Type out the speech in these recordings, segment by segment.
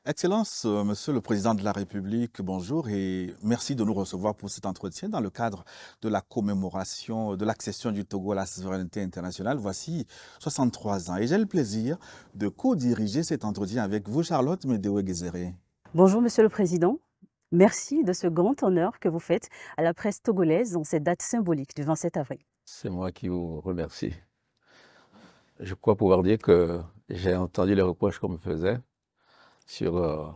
Excellence, Monsieur le Président de la République, bonjour et merci de nous recevoir pour cet entretien dans le cadre de la commémoration de l'accession du Togo à la souveraineté internationale. Voici 63 ans et j'ai le plaisir de co-diriger cet entretien avec vous, Charlotte Médéoué-Guézéré. Bonjour Monsieur le Président, merci de ce grand honneur que vous faites à la presse togolaise en cette date symbolique du 27 avril. C'est moi qui vous remercie. Je crois pouvoir dire que j'ai entendu les reproches qu'on me faisait sur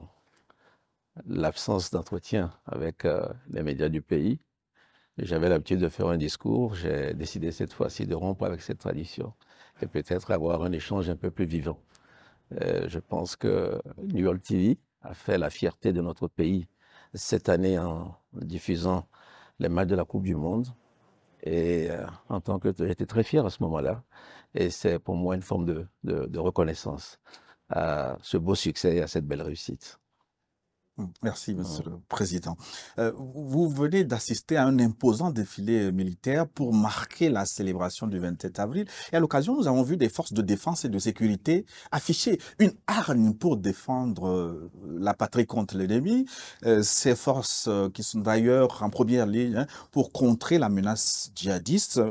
l'absence d'entretien avec les médias du pays. J'avais l'habitude de faire un discours. J'ai décidé cette fois-ci de rompre avec cette tradition et peut-être avoir un échange un peu plus vivant. Je pense que New York TV a fait la fierté de notre pays cette année en diffusant les matchs de la Coupe du Monde. Et en tant que j'étais très fier à ce moment-là. Et c'est pour moi une forme de reconnaissance à ce beau succès et à cette belle réussite. Merci, Monsieur le Président. Vous venez d'assister à un imposant défilé militaire pour marquer la célébration du 27 avril. Et à l'occasion, nous avons vu des forces de défense et de sécurité afficher une hargne pour défendre la patrie contre l'ennemi. Ces forces qui sont d'ailleurs en première ligne pour contrer la menace djihadiste.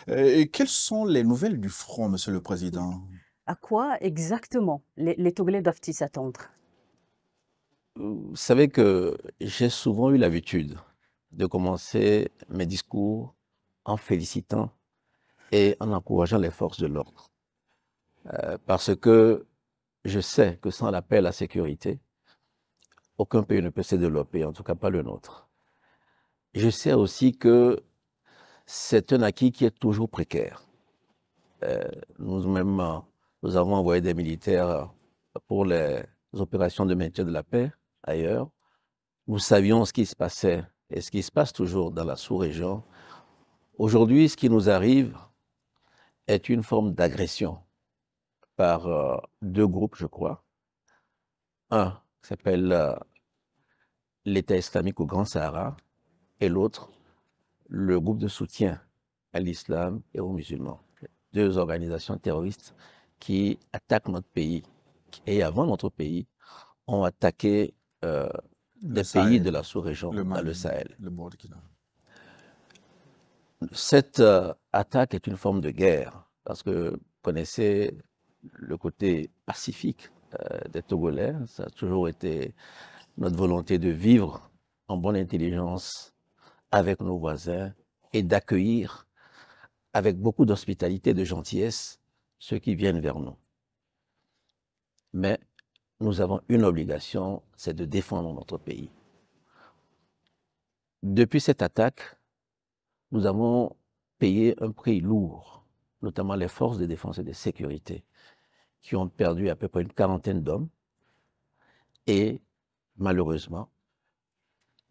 Quelles sont les nouvelles du front, Monsieur le Président? À quoi exactement les Togolais doivent-ils s'attendre? Vous savez que j'ai souvent eu l'habitude de commencer mes discours en félicitant et en encourageant les forces de l'ordre. Parce que je sais que sans la paix et la sécurité, aucun pays ne peut se développer, en tout cas pas le nôtre. Je sais aussi que c'est un acquis qui est toujours précaire. Nous-mêmes, nous avons envoyé des militaires pour les opérations de maintien de la paix ailleurs. Nous savions ce qui se passait et ce qui se passe toujours dans la sous-région. Aujourd'hui, ce qui nous arrive est une forme d'agression par deux groupes, je crois. Un qui s'appelle l'État islamique au Grand Sahara et l'autre, le groupe de soutien à l'islam et aux musulmans. Deux organisations terroristes qui attaquent notre pays et avant notre pays ont attaqué des pays de la sous-région, dans le Sahel. Le Burkina. Cette attaque est une forme de guerre parce que vous connaissez le côté pacifique des Togolais. Ça a toujours été notre volonté de vivre en bonne intelligence avec nos voisins et d'accueillir avec beaucoup d'hospitalité et de gentillesse ceux qui viennent vers nous. Mais nous avons une obligation, c'est de défendre notre pays. Depuis cette attaque, nous avons payé un prix lourd, notamment les forces de défense et de sécurité, qui ont perdu à peu près une quarantaine d'hommes et, malheureusement,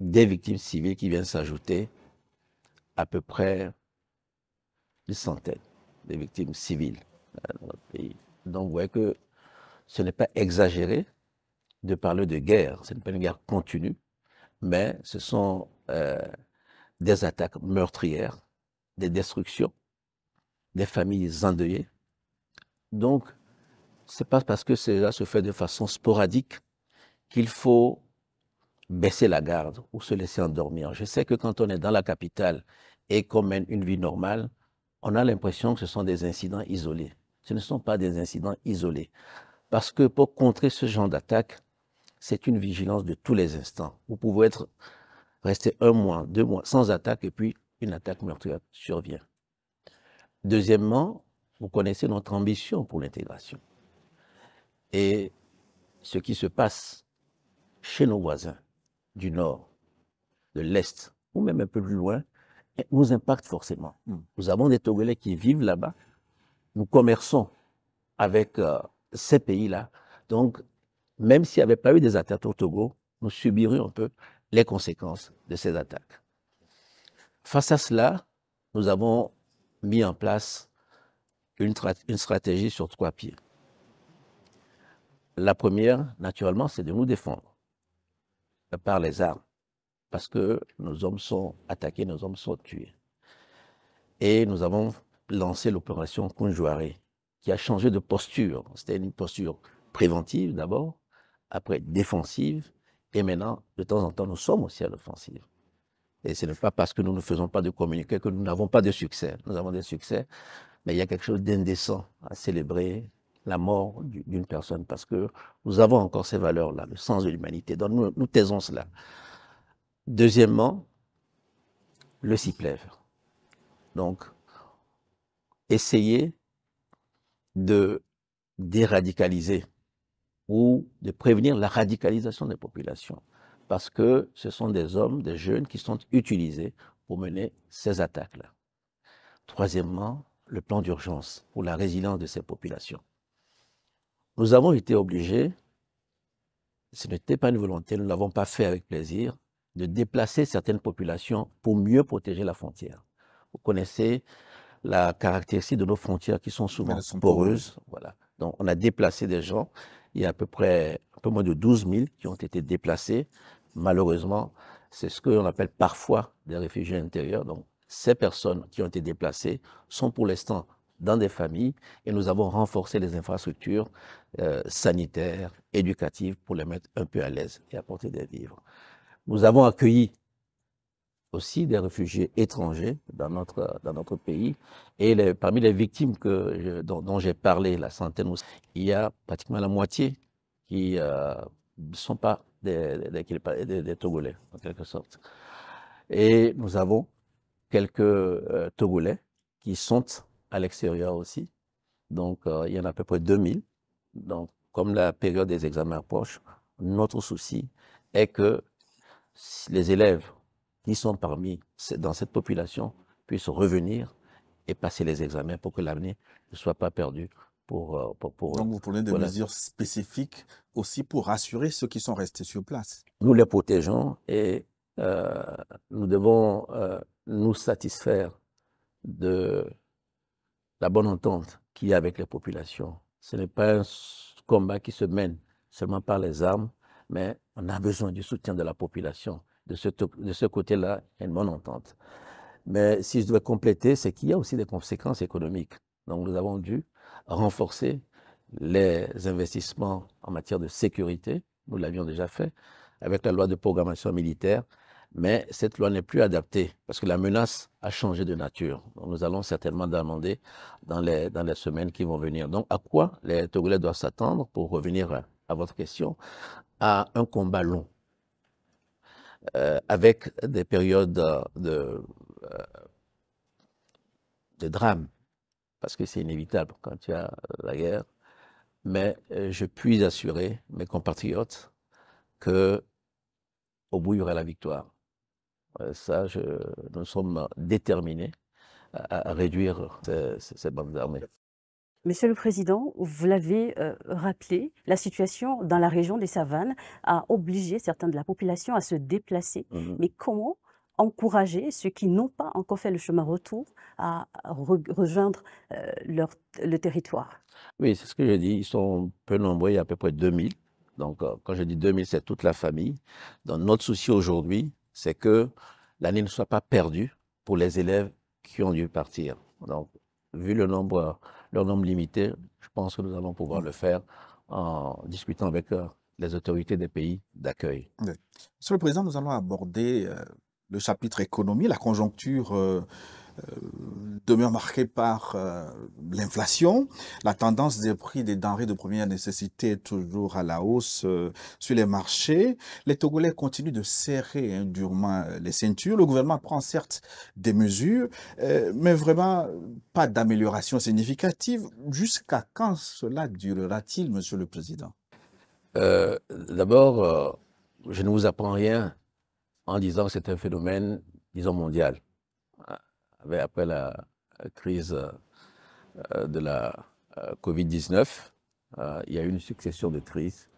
des victimes civiles qui viennent s'ajouter à peu près une centaine de victimes civiles dans notre pays. Donc, vous voyez que ce n'est pas exagéré de parler de guerre. Ce n'est pas une guerre continue, mais ce sont des attaques meurtrières, des destructions, des familles endeuillées. Donc, ce n'est pas parce que cela se fait de façon sporadique qu'il faut baisser la garde ou se laisser endormir. Je sais que quand on est dans la capitale et qu'on mène une vie normale, on a l'impression que ce sont des incidents isolés. Ce ne sont pas des incidents isolés. Parce que pour contrer ce genre d'attaque, c'est une vigilance de tous les instants. Vous pouvez rester 1 mois, 2 mois sans attaque et puis une attaque meurtrière survient. Deuxièmement, vous connaissez notre ambition pour l'intégration. Et ce qui se passe chez nos voisins du Nord, de l'Est, ou même un peu plus loin, nous impacte forcément. Nous avons des Togolais qui vivent là-bas. Nous commerçons avec ces pays-là. Donc, même s'il n'y avait pas eu des attaques au Togo, nous subirions un peu les conséquences de ces attaques. Face à cela, nous avons mis en place une stratégie sur 3 pieds. La première, naturellement, c'est de nous défendre par les armes, parce que nos hommes sont attaqués, nos hommes sont tués. Et nous avons lancé l'opération Kunjuare, qui a changé de posture. C'était une posture préventive d'abord, après défensive, et maintenant, de temps en temps, nous sommes aussi à l'offensive. Et ce n'est pas parce que nous ne faisons pas de communiqué que nous n'avons pas de succès. Nous avons des succès, mais il y a quelque chose d'indécent à célébrer la mort d'une personne parce que nous avons encore ces valeurs-là, le sens de l'humanité. Donc nous taisons cela. Deuxièmement, le CIPLEV. Donc, essayer de déradicaliser ou de prévenir la radicalisation des populations. Parce que ce sont des hommes, des jeunes qui sont utilisés pour mener ces attaques-là. Troisièmement, le plan d'urgence pour la résilience de ces populations. Nous avons été obligés, ce n'était pas une volonté, nous ne l'avons pas fait avec plaisir, de déplacer certaines populations pour mieux protéger la frontière. Vous connaissez la caractéristique de nos frontières qui sont souvent poreuses. Voilà. Donc on a déplacé des gens, il y a à peu près un peu moins de 12 000 qui ont été déplacés. Malheureusement, c'est ce qu'on appelle parfois des réfugiés intérieurs. Donc ces personnes qui ont été déplacées sont pour l'instant dans des familles et nous avons renforcé les infrastructures sanitaires, éducatives pour les mettre un peu à l'aise et apporter des vivres. Nous avons accueilli aussi des réfugiés étrangers dans notre pays. Et parmi les victimes dont j'ai parlé, la centaine, il y a pratiquement la moitié qui ne sont pas des Togolais, en quelque sorte. Et nous avons quelques Togolais qui sont à l'extérieur aussi. Donc, il y en a à peu près 2000. Donc, comme la période des examens approche, notre souci est que les élèves qui sont dans cette population puissent revenir et passer les examens pour que l'avenir ne soit pas perdu. Donc vous prenez des mesures spécifiques aussi pour rassurer ceux qui sont restés sur place. Nous les protégeons et nous devons nous satisfaire de la bonne entente qu'il y a avec les populations. Ce n'est pas un combat qui se mène seulement par les armes, mais on a besoin du soutien de la population. De ce côté-là, il y a une bonne entente. Mais si je dois compléter, c'est qu'il y a aussi des conséquences économiques. Donc nous avons dû renforcer les investissements en matière de sécurité. Nous l'avions déjà fait avec la loi de programmation militaire. Mais cette loi n'est plus adaptée parce que la menace a changé de nature. Donc nous allons certainement demander dans les semaines qui vont venir. Donc à quoi les Togolais doivent s'attendre, pour revenir à votre question, à un combat long. Avec des périodes de drame, parce que c'est inévitable quand il y a la guerre. Mais je puis assurer mes compatriotes qu'au bout, il y aura la victoire. Ça, nous sommes déterminés à réduire ces bandes armées. Monsieur le Président, vous l'avez rappelé, la situation dans la région des Savanes a obligé certains de la population à se déplacer. Mais comment encourager ceux qui n'ont pas encore fait le chemin retour à rejoindre le territoire? Oui, c'est ce que je dis. Ils sont peu nombreux, il y a à peu près 2000. Donc, quand je dis 2000, c'est toute la famille. Donc, notre souci aujourd'hui, c'est que l'année ne soit pas perdue pour les élèves qui ont dû partir. Donc, vu leur nombre limité, je pense que nous allons pouvoir le faire en discutant avec les autorités des pays d'accueil. Oui. Monsieur le Président, nous allons aborder le chapitre économie. La conjoncture demeure marquée par l'inflation. La tendance des prix des denrées de première nécessité est toujours à la hausse sur les marchés. Les Togolais continuent de serrer durement les ceintures. Le gouvernement prend certes des mesures, mais vraiment pas d'amélioration significative. Jusqu'à quand cela durera-t-il, Monsieur le Président? D'abord, je ne vous apprends rien en disant que c'est un phénomène, disons, mondial. Après la crise de la Covid-19, il y a eu une succession de crises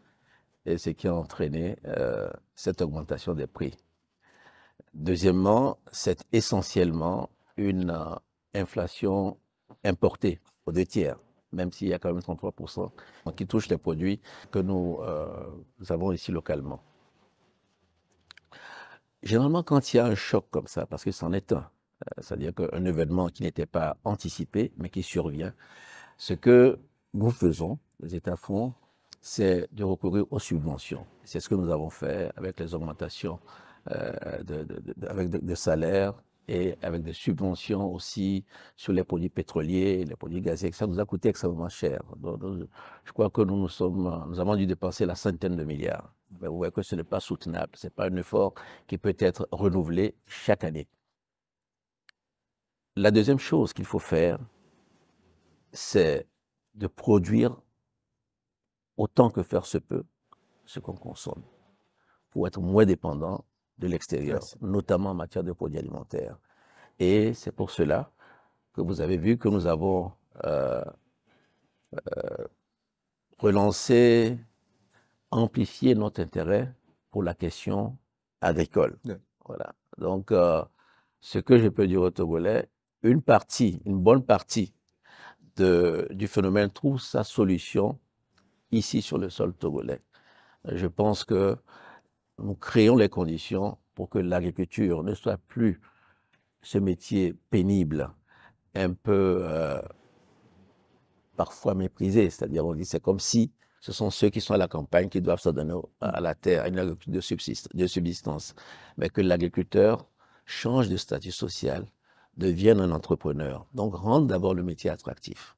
et ce qui a entraîné cette augmentation des prix. Deuxièmement, c'est essentiellement une inflation importée aux 2 tiers, même s'il y a quand même 33% qui touche les produits que nous avons ici localement. Généralement, quand il y a un choc comme ça, parce que c'en est un, c'est-à-dire qu'un événement qui n'était pas anticipé, mais qui survient, ce que nous faisons, les États font, c'est de recourir aux subventions. C'est ce que nous avons fait avec les augmentations avec des salaires et avec des subventions aussi sur les produits pétroliers, les produits gaziers. Ça nous a coûté extrêmement cher. Donc, je crois que nous avons dû dépenser la centaine de milliards. Mais vous voyez que ce n'est pas soutenable. Ce n'est pas un effort qui peut être renouvelé chaque année. La deuxième chose qu'il faut faire, c'est de produire autant que faire se peut ce qu'on consomme pour être moins dépendant de l'extérieur, notamment en matière de produits alimentaires. Et c'est pour cela que vous avez vu que nous avons relancé, amplifié notre intérêt pour la question agricole. Oui. Voilà. Donc, ce que je peux dire aux Togolais, une bonne partie du phénomène trouve sa solution ici sur le sol togolais. Je pense que nous créons les conditions pour que l'agriculture ne soit plus ce métier pénible, un peu parfois méprisé. C'est-à-dire, on dit c'est comme si ce sont ceux qui sont à la campagne qui doivent se donner à la terre, à une agriculture de subsistance. Mais que l'agriculteur change de statut social, devienne un entrepreneur. Donc, rendre d'abord le métier attractif.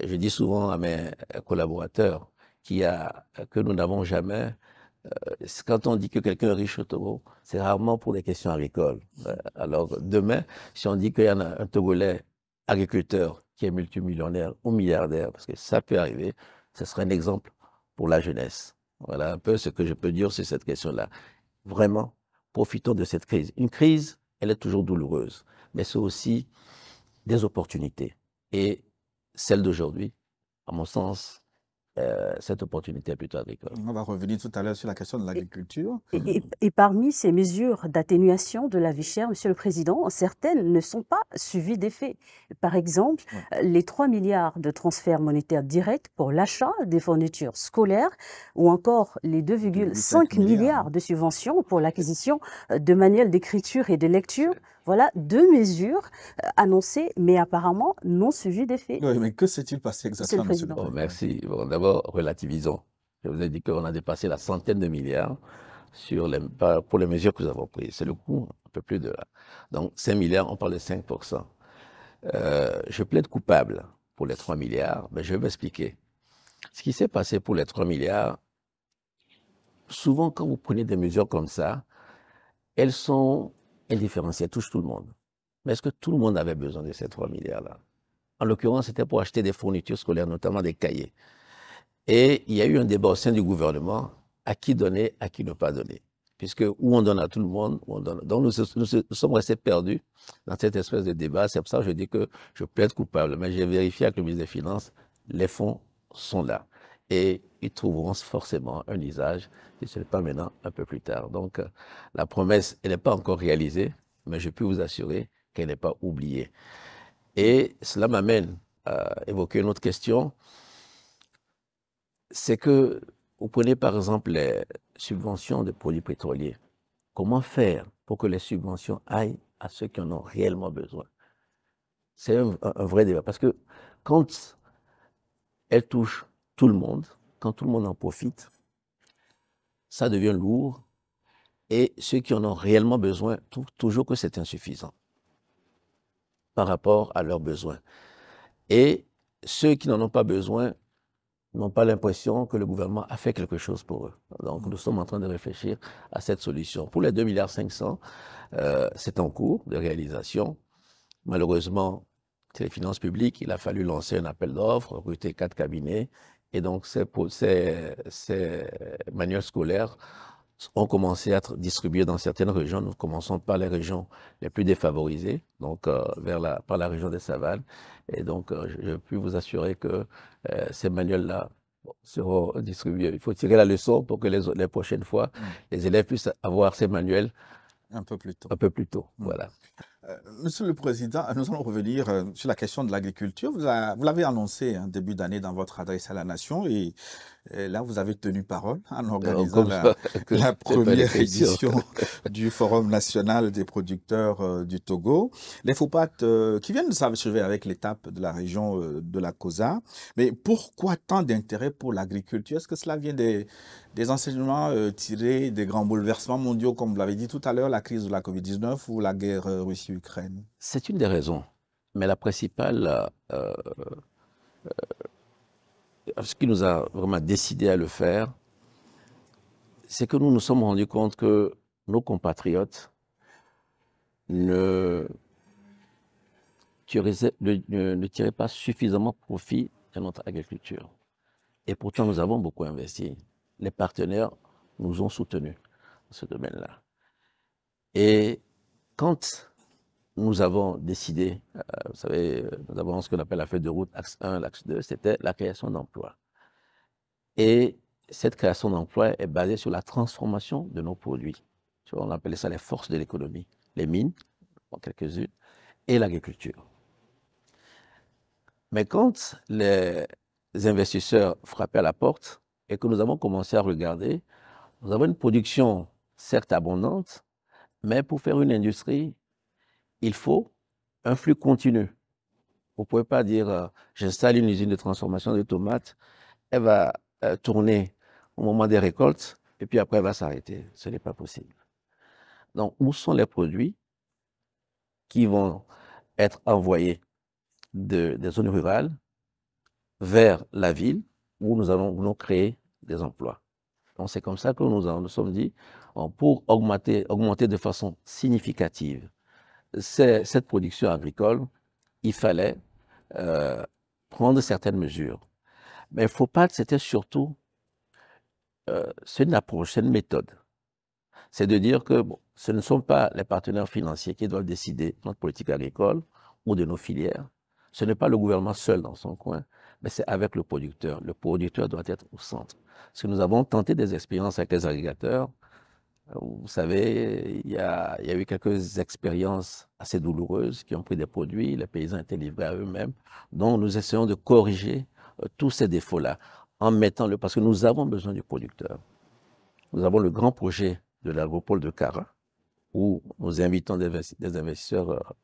Je dis souvent à mes collaborateurs que nous n'avons jamais. Quand on dit que quelqu'un est riche au Togo, c'est rarement pour des questions agricoles. Alors demain, si on dit qu'il y en a un Togolais agriculteur qui est multimillionnaire ou milliardaire, parce que ça peut arriver, ce serait un exemple pour la jeunesse. Voilà un peu ce que je peux dire sur cette question-là. Vraiment, profitons de cette crise. Une crise, elle est toujours douloureuse, mais c'est aussi des opportunités. Et celle d'aujourd'hui, à mon sens, cette opportunité est plutôt agricole. On va revenir tout à l'heure sur la question de l'agriculture. Et parmi ces mesures d'atténuation de la vie chère, Monsieur le Président, certaines ne sont pas suivies d'effet. Par exemple, les 3 milliards de transferts monétaires directs pour l'achat des fournitures scolaires ou encore les 2,5 milliards de subventions pour l'acquisition de manuels d'écriture et de lecture. Voilà 2 mesures annoncées, mais apparemment non suivies d'effet. Oui, mais que s'est-il passé exactement, Monsieur le Président? Oh, merci. Bon, d'abord, relativisons. Je vous ai dit qu'on a dépassé la centaine de milliards pour les mesures que nous avons prises. C'est le coût, un peu plus de là. Donc, 5 milliards, on parle de 5%. Je plaide coupable pour les 3 milliards, mais je vais m'expliquer. Ce qui s'est passé pour les 3 milliards, souvent quand vous prenez des mesures comme ça, elles sont indifférenciées, elles touchent tout le monde. Mais est-ce que tout le monde avait besoin de ces 3 milliards-là? En l'occurrence, c'était pour acheter des fournitures scolaires, notamment des cahiers. Et il y a eu un débat au sein du gouvernement, à qui donner, à qui ne pas donner. Puisque où on donne à tout le monde, où on donne. Donc nous sommes restés perdus dans cette espèce de débat. C'est pour ça que je dis que je plaide coupable. Mais j'ai vérifié avec le ministre des Finances, les fonds sont là. Et ils trouveront forcément un usage, si ce n'est pas maintenant, un peu plus tard. Donc la promesse, elle n'est pas encore réalisée, mais je peux vous assurer qu'elle n'est pas oubliée. Et cela m'amène à évoquer une autre question. C'est que vous prenez par exemple les subventions de produits pétroliers. Comment faire pour que les subventions aillent à ceux qui en ont réellement besoin? C'est un vrai débat. Parce que quand elles touchent tout le monde, quand tout le monde en profite, ça devient lourd. Et ceux qui en ont réellement besoin trouvent toujours que c'est insuffisant par rapport à leurs besoins. Et ceux qui n'en ont pas besoin n'ont pas l'impression que le gouvernement a fait quelque chose pour eux. Donc, nous sommes en train de réfléchir à cette solution. Pour les 2,5 milliards, c'est en cours de réalisation. Malheureusement, c'est les finances publiques, il a fallu lancer un appel d'offres, recruter 4 cabinets. Et donc, ces manuels scolaires ont commencé à être distribués dans certaines régions. Nous commençons par les régions les plus défavorisées, donc par la région des Savanes. Et donc, je peux vous assurer que ces manuels-là seront distribués. Il faut tirer la leçon pour que les prochaines fois, les élèves puissent avoir ces manuels un peu plus tôt. Voilà. Monsieur le Président, nous allons revenir sur la question de l'agriculture. Vous l'avez annoncé en début d'année dans votre adresse à la nation et là, vous avez tenu parole en organisant Comme ça, la c'est pas première l'écriture. édition du Forum national des producteurs du Togo. Les FOPAT qui viennent de s'achever avec l'étape de la région de la COSA. Mais pourquoi tant d'intérêt pour l'agriculture? Est-ce que cela vient des enseignements tirés des grands bouleversements mondiaux, comme vous l'avez dit tout à l'heure, la crise de la COVID-19 ou la guerre Russie-Ukraine? C'est une des raisons. Mais la principale, ce qui nous a vraiment décidé à le faire, c'est que nous nous sommes rendus compte que nos compatriotes ne tiraient pas suffisamment profit de notre agriculture. Et pourtant, nous avons beaucoup investi. Les partenaires nous ont soutenus dans ce domaine-là. Et quand nous avons décidé, vous savez, nous avons ce qu'on appelle la feuille de route, axe 1, l'axe 2, c'était la création d'emplois. Et cette création d'emplois est basée sur la transformation de nos produits. Tu vois, on appelait ça les forces de l'économie, les mines, en quelques-unes, et l'agriculture. Mais quand les investisseurs frappaient à la porte et que nous avons commencé à regarder, nous avons une production certes abondante, mais pour faire une industrie, il faut un flux continu. Vous ne pouvez pas dire j'installe une usine de transformation de tomates, elle va tourner au moment des récoltes et puis après elle va s'arrêter. Ce n'est pas possible. Donc, où sont les produits qui vont être envoyés des zones rurales vers la ville où nous allons créer des emplois? Donc, c'est comme ça que nous sommes dit, pour augmenter de façon significative cette production agricole, il fallait prendre certaines mesures. Mais il ne faut pas, c'était surtout, c'est une approche, c'est une méthode. C'est de dire que bon, ce ne sont pas les partenaires financiers qui doivent décider de notre politique agricole ou de nos filières. Ce n'est pas le gouvernement seul dans son coin, mais c'est avec le producteur. Le producteur doit être au centre. Parce que nous avons tenté des expériences avec les agriculteurs. Vous savez, il y a eu quelques expériences assez douloureuses qui ont pris des produits, les paysans étaient livrés à eux-mêmes. Donc, nous essayons de corriger tous ces défauts-là en mettant parce que nous avons besoin du producteur. Nous avons le grand projet de l'agropole de Kara, où nous invitons des investisseurs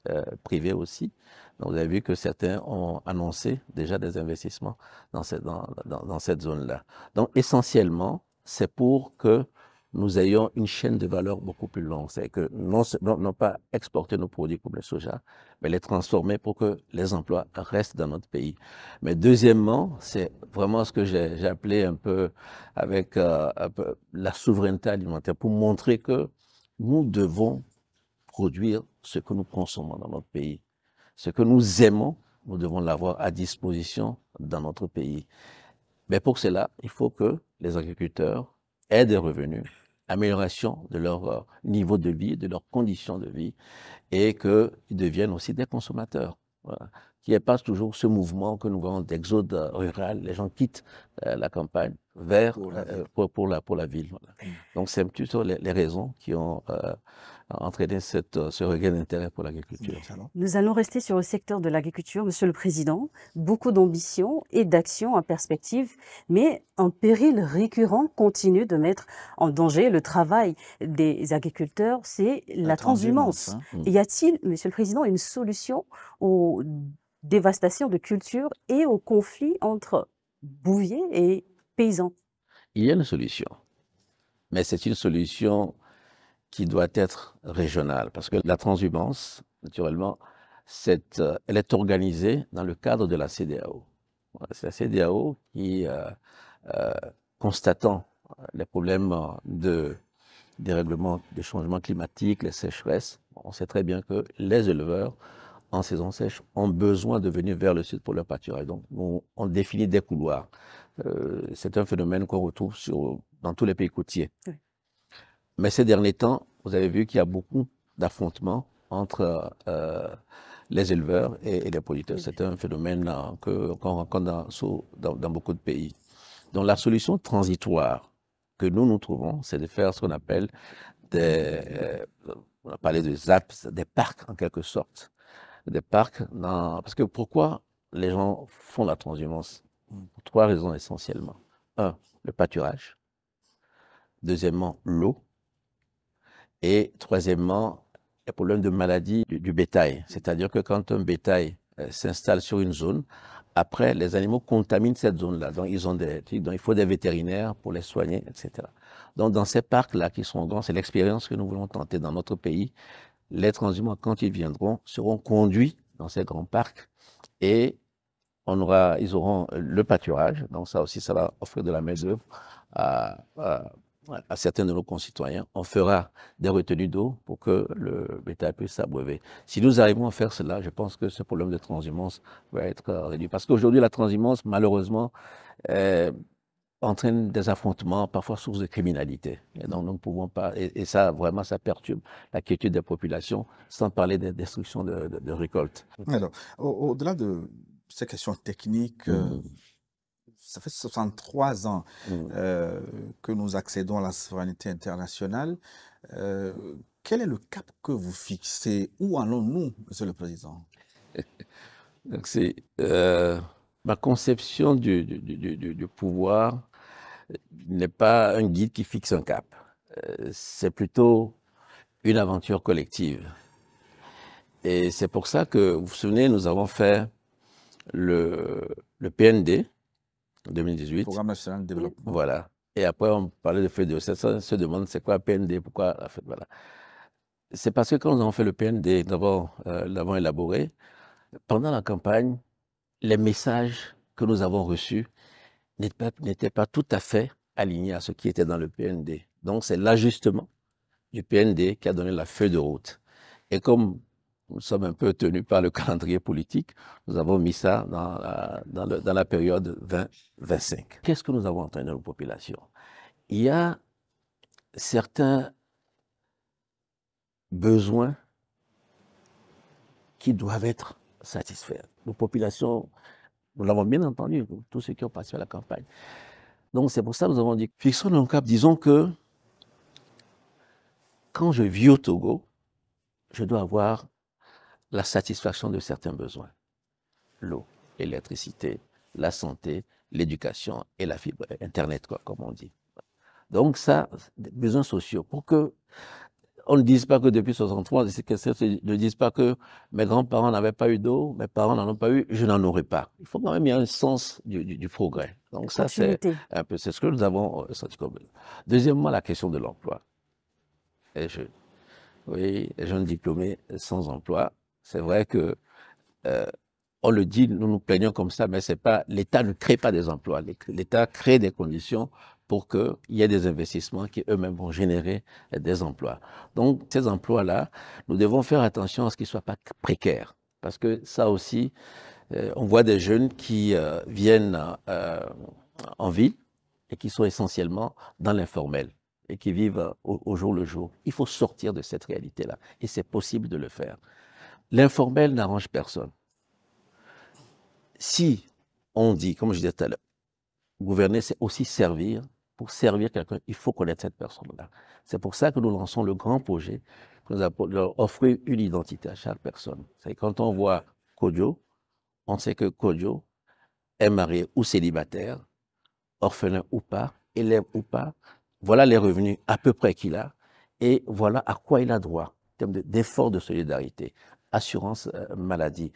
privés aussi. Donc, vous avez vu que certains ont annoncé déjà des investissements dans cette zone-là. Donc, essentiellement, c'est pour que nous ayons une chaîne de valeur beaucoup plus longue. C'est que non pas exporter nos produits comme le soja, mais les transformer pour que les emplois restent dans notre pays. Mais deuxièmement, c'est vraiment ce que j'ai appelé un peu avec un peu la souveraineté alimentaire, pour montrer que nous devons produire ce que nous consommons dans notre pays. Ce que nous aimons, nous devons l'avoir à disposition dans notre pays. Mais pour cela, il faut que les agriculteurs aient des revenus, amélioration de leur niveau de vie, de leurs conditions de vie, et qu'ils deviennent aussi des consommateurs. Voilà. Qu'il n'y ait pas toujours ce mouvement que nous voyons d'exode rural, les gens quittent la campagne vers pour la ville. Voilà. Donc c'est plutôt les raisons qui ont entraîné ce regain d'intérêt pour l'agriculture. Nous allons rester sur le secteur de l'agriculture, Monsieur le Président. Beaucoup d'ambition et d'action en perspective, mais un péril récurrent continue de mettre en danger le travail des agriculteurs, c'est la transhumance. Y a-t-il, Monsieur le Président, une solution aux dévastations de cultures et aux conflits entre bouviers et paysans? Il y a une solution, mais c'est une solution qui doit être régionale, parce que la transhumance, naturellement, elle est organisée dans le cadre de la CEDEAO. C'est la CEDEAO qui, constatant les problèmes de dérèglement, de changement climatique, les sécheresses, on sait très bien que les éleveurs, en saison sèche, ont besoin de venir vers le sud pour leur pâturage. Donc, on définit des couloirs. C'est un phénomène qu'on retrouve dans tous les pays côtiers. Oui. Mais ces derniers temps, vous avez vu qu'il y a beaucoup d'affrontements entre les éleveurs et les producteurs. C'est un phénomène qu'on rencontre dans beaucoup de pays. Donc la solution transitoire que nous trouvons, c'est de faire ce qu'on appelle On a parlé des ZAP, des parcs en quelque sorte. Des parcs, parce que pourquoi les gens font la transhumance? Pour 3 raisons essentiellement. 1, le pâturage. Deuxièmement, l'eau. Et troisièmement, les problèmes de maladie du bétail. C'est-à-dire que quand un bétail s'installe sur une zone, après, les animaux contaminent cette zone-là. Donc, il faut des vétérinaires pour les soigner, etc. Donc, dans ces parcs-là qui sont grands, c'est l'expérience que nous voulons tenter dans notre pays. Les transhumants, quand ils viendront, seront conduits dans ces grands parcs et ils auront le pâturage. Donc, ça aussi, ça va offrir de la main-d'œuvre à certains de nos concitoyens. On fera des retenues d'eau pour que le bétail puisse s'abreuver. Si nous arrivons à faire cela, je pense que ce problème de transhumance va être réduit. Parce qu'aujourd'hui, la transhumance, malheureusement, entraîne des affrontements, parfois source de criminalité. Et donc, nous ne pouvons pas, et ça, vraiment, ça perturbe la quiétude des populations, sans parler des destructions de récoltes. Alors, au-delà de ces questions techniques, ça fait 63 ans que nous accédons à la souveraineté internationale. Quel est le cap que vous fixez? Où allons-nous, Monsieur le Président? Donc, c'est ma conception du pouvoir n'est pas un guide qui fixe un cap. C'est plutôt une aventure collective. Et c'est pour ça que, vous vous souvenez, nous avons fait le PND en 2018. Programme national de développement. Voilà. Et après, on parlait de feuille de route. Ça se demande, c'est quoi PND? Pourquoi la feuille? Voilà. C'est parce que quand nous avons fait le PND, d'abord, l'avons élaboré, pendant la campagne, les messages que nous avons reçus n'étaient pas tout à fait alignés à ce qui était dans le PND. Donc, c'est l'ajustement du PND qui a donné la feuille de route. Et comme nous sommes un peu tenus par le calendrier politique, nous avons mis ça dans la période 2025. Qu'est-ce que nous avons entraîné nos populations? Il y a certains besoins qui doivent être satisfaits. Nos populations, nous l'avons bien entendu, tous ceux qui ont participé à la campagne. Donc c'est pour ça que nous avons dit, fixons nos caps, disons que quand je vis au Togo, je dois avoir la satisfaction de certains besoins. L'eau, l'électricité, la santé, l'éducation et la fibre Internet, quoi, comme on dit. Donc ça, des besoins sociaux, pour que on ne dise pas que depuis 63, ne disent pas que mes grands-parents n'avaient pas eu d'eau, mes parents n'en ont pas eu, je n'en aurai pas. Il faut quand même y avoir un sens du progrès. Donc ça, c'est un peu, c'est ce que nous avons senti comme. Deuxièmement, la question de l'emploi. Oui, les jeunes diplômés sans emploi, c'est vrai que on le dit, nous nous plaignons comme ça, mais c'est pas, l'État ne crée pas des emplois. L'État crée des conditions pour qu'il y ait des investissements qui eux-mêmes vont générer des emplois. Donc, ces emplois-là, nous devons faire attention à ce qu'ils ne soient pas précaires. Parce que ça aussi, on voit des jeunes qui viennent en ville et qui sont essentiellement dans l'informel et qui vivent au jour le jour. Il faut sortir de cette réalité-là. Et c'est possible de le faire. L'informel n'arrange personne. Si on dit, comme je disais tout à l'heure, gouverner, c'est aussi servir. Pour servir quelqu'un, il faut connaître cette personne-là. C'est pour ça que nous lançons le grand projet, que nous appelons offrir une identité à chaque personne. C'est quand on voit Kodjo, on sait que Kodjo est marié ou célibataire, orphelin ou pas, élève ou pas. Voilà les revenus à peu près qu'il a et voilà à quoi il a droit en termes d'efforts de solidarité, assurance maladie,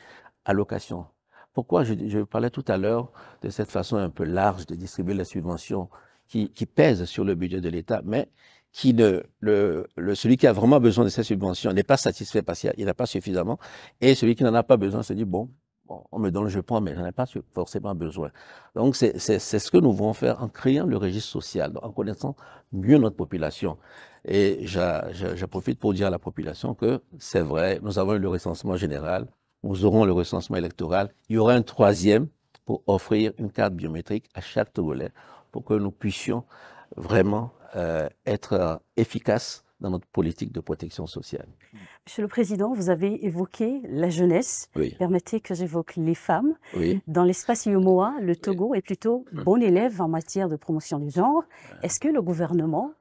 allocation. Pourquoi je parlais tout à l'heure de cette façon un peu large de distribuer les subventions qui pèsent sur le budget de l'État, mais qui celui qui a vraiment besoin de ces subventions n'est pas satisfait parce qu'il n'a pas suffisamment, et celui qui n'en a pas besoin se dit, bon, on me donne, je prends, mais je n'en ai pas forcément besoin. Donc, c'est ce que nous voulons faire en créant le registre social, en connaissant mieux notre population. Et je profite pour dire à la population que c'est vrai, nous avons eu le recensement général, nous aurons le recensement électoral. Il y aura un troisième pour offrir une carte biométrique à chaque Togolais pour que nous puissions vraiment être efficaces dans notre politique de protection sociale. Monsieur le Président, vous avez évoqué la jeunesse. Oui. Permettez que j'évoque les femmes. Oui. Dans l'espace UEMOA, le Togo est plutôt bon élève en matière de promotion du genre. Est-ce que le gouvernement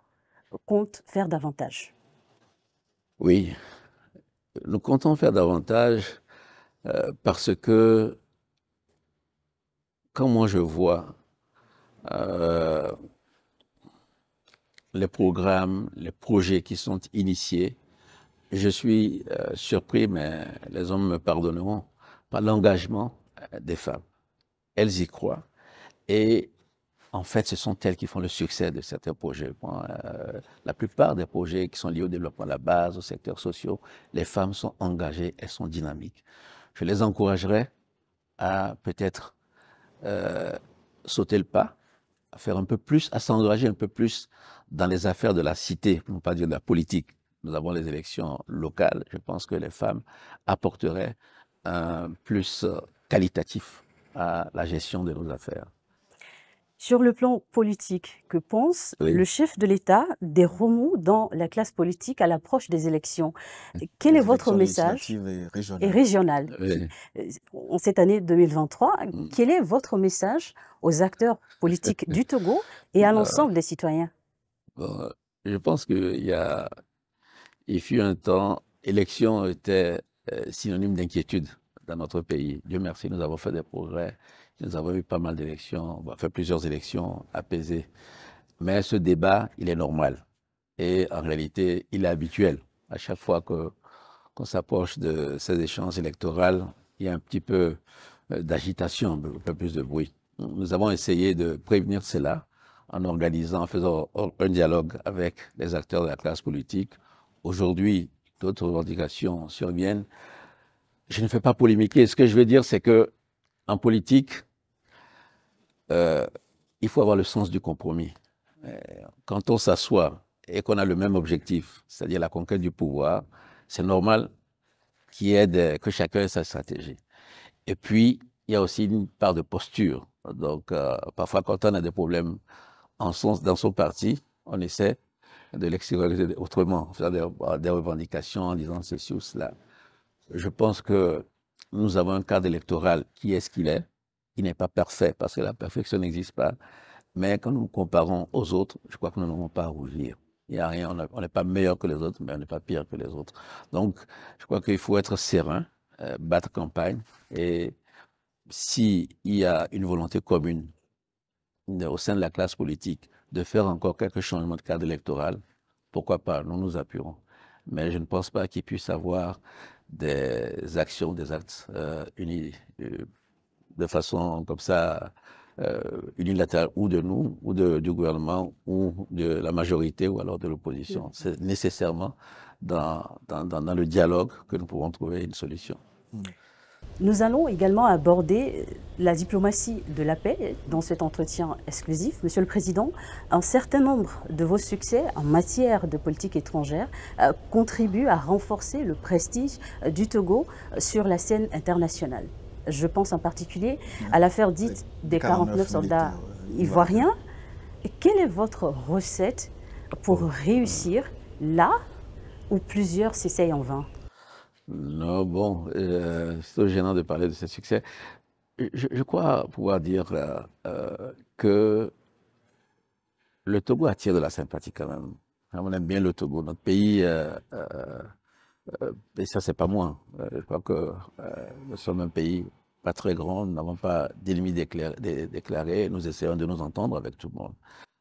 compte faire davantage? Oui, nous comptons faire davantage parce que quand moi je vois les programmes, les projets qui sont initiés, je suis surpris, mais les hommes me pardonneront, par l'engagement des femmes. Elles y croient et en fait, ce sont elles qui font le succès de certains projets. Bon, la plupart des projets qui sont liés au développement de la base, aux secteurs sociaux, les femmes sont engagées, elles sont dynamiques. Je les encouragerais à peut-être sauter le pas, à faire un peu plus, à s'engager un peu plus dans les affaires de la cité, pour ne pas dire de la politique. Nous avons les élections locales. Je pense que les femmes apporteraient un plus qualitatif à la gestion de nos affaires. Sur le plan politique, que pense le chef de l'État des remous dans la classe politique à l'approche des élections? Quel est votre message? Et régional. En cette année 2023, quel est votre message aux acteurs politiques du Togo et à l'ensemble des citoyens? Bon, je pense qu'il fut un temps, élection était synonyme d'inquiétude dans notre pays. Dieu merci, nous avons fait des progrès. Nous avons eu pas mal d'élections, on a fait plusieurs élections apaisées. Mais ce débat, il est normal. Et en réalité, il est habituel. À chaque fois qu'on s'approche de ces échanges électoraux, il y a un petit peu d'agitation, un peu plus de bruit. Nous avons essayé de prévenir cela en organisant, en faisant un dialogue avec les acteurs de la classe politique. Aujourd'hui, d'autres revendications surviennent. Je ne fais pas polémiquer. Ce que je veux dire, c'est que en politique, il faut avoir le sens du compromis. Quand on s'assoit et qu'on a le même objectif, c'est-à-dire la conquête du pouvoir, c'est normal que chacun ait sa stratégie. Et puis, il y a aussi une part de posture. Donc, parfois, quand on a des problèmes dans son parti, on essaie de l'extérioriser autrement, en faisant des revendications, en disant ceci ou cela. Je pense que nous avons un cadre électoral qui est ce qu'il est, qui n'est pas parfait, parce que la perfection n'existe pas. Mais quand nous nous comparons aux autres, je crois que nous n'avons pas à rougir. Il n'y a rien, on n'est pas meilleur que les autres, mais on n'est pas pire que les autres. Donc, je crois qu'il faut être serein, battre campagne, et s'il y a une volonté commune au sein de la classe politique de faire encore quelques changements de cadre électoral, pourquoi pas, nous nous appuierons. Mais je ne pense pas qu'il puisse y avoir des actions, des actes unis de façon comme ça, unilatérale, ou de nous, ou du gouvernement, ou de la majorité, ou alors de l'opposition. C'est nécessairement dans le dialogue que nous pourrons trouver une solution. Nous allons également aborder la diplomatie de la paix dans cet entretien exclusif. Monsieur le Président, un certain nombre de vos succès en matière de politique étrangère contribuent à renforcer le prestige du Togo sur la scène internationale. Je pense en particulier à l'affaire dite des 49 soldats ivoiriens. Quelle est votre recette pour réussir là où plusieurs s'essayent en vain? Non, bon, c'est gênant de parler de ce succès. Je crois pouvoir dire que le Togo attire de la sympathie quand même. On aime bien le Togo, notre pays, et ça c'est pas moi. Je crois que nous sommes un pays pas très grand, nous n'avons pas d'ennemis déclarés, nous essayons de nous entendre avec tout le monde.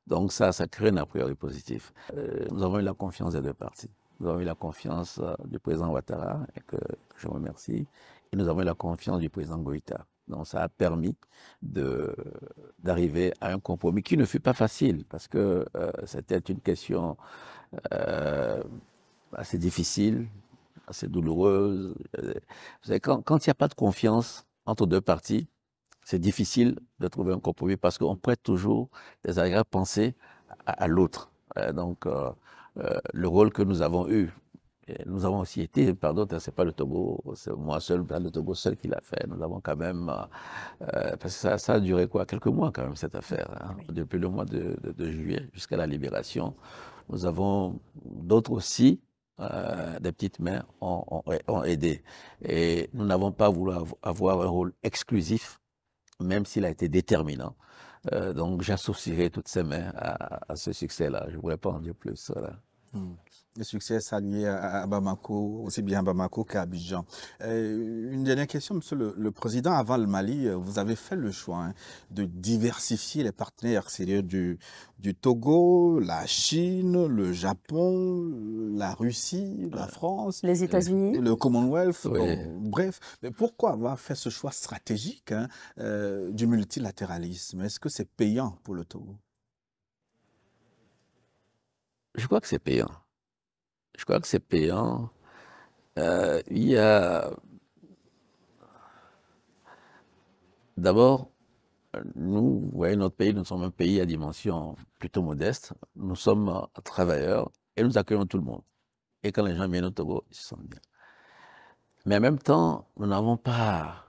Donc ça crée un a priori positif. Nous avons eu la confiance des deux parties. Nous avons eu la confiance du président Ouattara, et que je remercie, et nous avons eu la confiance du président Goïta. Donc ça a permis d'arriver à un compromis qui ne fut pas facile, parce que c'était une question assez difficile, assez douloureuse. Vous savez, quand il n'y a pas de confiance entre deux parties, c'est difficile de trouver un compromis, parce qu'on prête toujours des arrière-pensées à l'autre. Donc, le rôle que nous avons eu, et nous avons aussi été, pardon, c'est pas le Togo, c'est moi seul, le Togo seul qui l'a fait. Nous avons quand même, parce que ça a duré quoi, quelques mois quand même cette affaire, hein, depuis le mois de juillet jusqu'à la libération. Nous avons d'autres aussi, des petites mains ont aidé. Et nous n'avons pas voulu avoir un rôle exclusif, même s'il a été déterminant. Donc j'associerai toutes ces mains à ce succès-là. Je ne voudrais pas en dire plus. Voilà. Le succès est salué à Bamako, aussi bien à Bamako qu'à Abidjan. Une dernière question, Monsieur le Président. Avant le Mali, vous avez fait le choix de diversifier les partenaires extérieurs du Togo, la Chine, le Japon, la Russie, la France, les États-Unis, le Commonwealth. Oui. Bref, mais pourquoi avoir fait ce choix stratégique du multilatéralisme? Est-ce que c'est payant pour le Togo? Je crois que c'est payant. Je crois que c'est payant. Il y a d'abord, nous, vous voyez, notre pays, nous sommes un pays à dimension plutôt modeste. Nous sommes travailleurs et nous accueillons tout le monde. Et quand les gens viennent au Togo, ils se sentent bien. Mais en même temps, nous n'avons pas,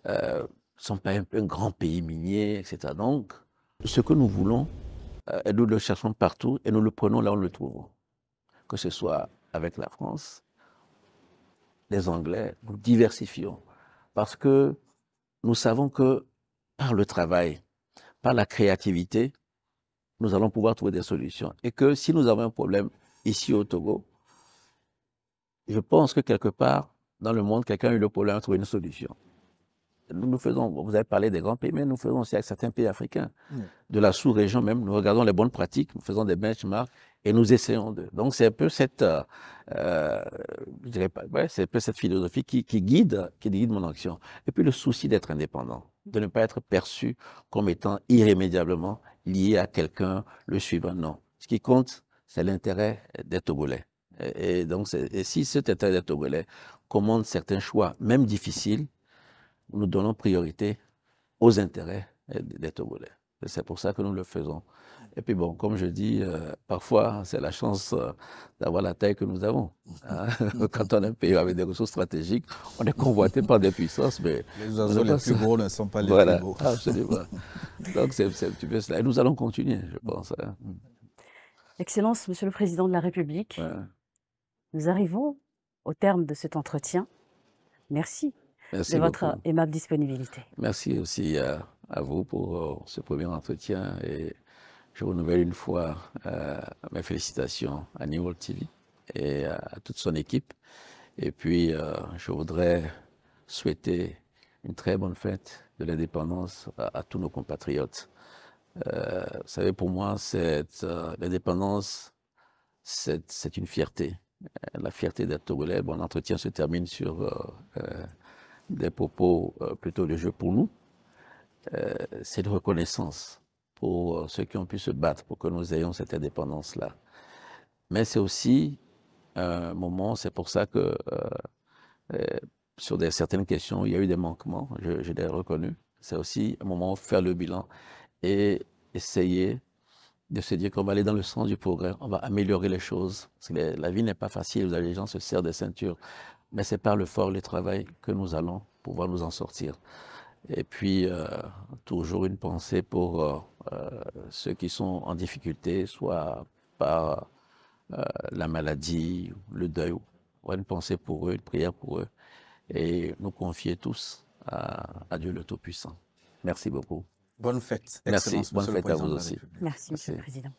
nous ne sommes pas un grand pays minier, etc. Donc, ce que nous voulons, et nous le cherchons partout et nous le prenons là où nous le trouvons. Que ce soit avec la France, les Anglais, nous diversifions. Parce que nous savons que par le travail, par la créativité, nous allons pouvoir trouver des solutions. Et que si nous avons un problème ici au Togo, je pense que quelque part dans le monde, quelqu'un a eu le problème à trouver une solution. Nous faisons, vous avez parlé des grands pays, mais nous faisons aussi avec certains pays africains, de la sous-région même, nous regardons les bonnes pratiques, nous faisons des benchmarks et nous essayons de. Donc c'est un peu cette, je dirais pas, ouais, c'est un peu cette philosophie qui guide mon action. Et puis le souci d'être indépendant, de ne pas être perçu comme étant irrémédiablement lié à quelqu'un, le suivant. Non. Ce qui compte, c'est l'intérêt des Togolais. Et donc, et si cet intérêt des Togolais commande certains choix, même difficiles, nous donnons priorité aux intérêts des Togolais. C'est pour ça que nous le faisons. Et puis bon, comme je dis, parfois, c'est la chance d'avoir la taille que nous avons. Hein. Quand on est un pays avec des ressources stratégiques, on est convoité par des puissances, mais... Les oiseaux les plus gros ne sont pas les plus beaux. Absolument. Donc c'est un petit peu cela. Et nous allons continuer, je pense. Hein. Excellence, Monsieur le Président de la République, nous arrivons au terme de cet entretien. Merci. Merci de votre beaucoup. aimable disponibilité. Merci aussi à vous pour ce premier entretien et je renouvelle une fois mes félicitations à New World TV et à toute son équipe. Et puis, je voudrais souhaiter une très bonne fête de l'indépendance à tous nos compatriotes. Vous savez, pour moi, l'indépendance, c'est une fierté. La fierté d'être Togolais. Bon, l'entretien se termine sur des propos plutôt de jeu pour nous. C'est de reconnaissance pour ceux qui ont pu se battre pour que nous ayons cette indépendance-là. Mais c'est aussi un moment, c'est pour ça que sur certaines questions, il y a eu des manquements, je l'ai reconnu. C'est aussi un moment où faire le bilan et essayer de se dire qu'on va aller dans le sens du progrès, on va améliorer les choses. Parce que la vie n'est pas facile, les gens se serrent des ceintures, mais c'est par le fort, le travail que nous allons pouvoir nous en sortir. Et puis, toujours une pensée pour ceux qui sont en difficulté, soit par la maladie, le deuil. Une pensée pour eux, une prière pour eux. Et nous confier tous à Dieu le Tout-Puissant. Merci beaucoup. Bonne fête. Merci. Excellence, Bonne Monsieur le fête à Président vous de la aussi. République. Merci, Monsieur le Président.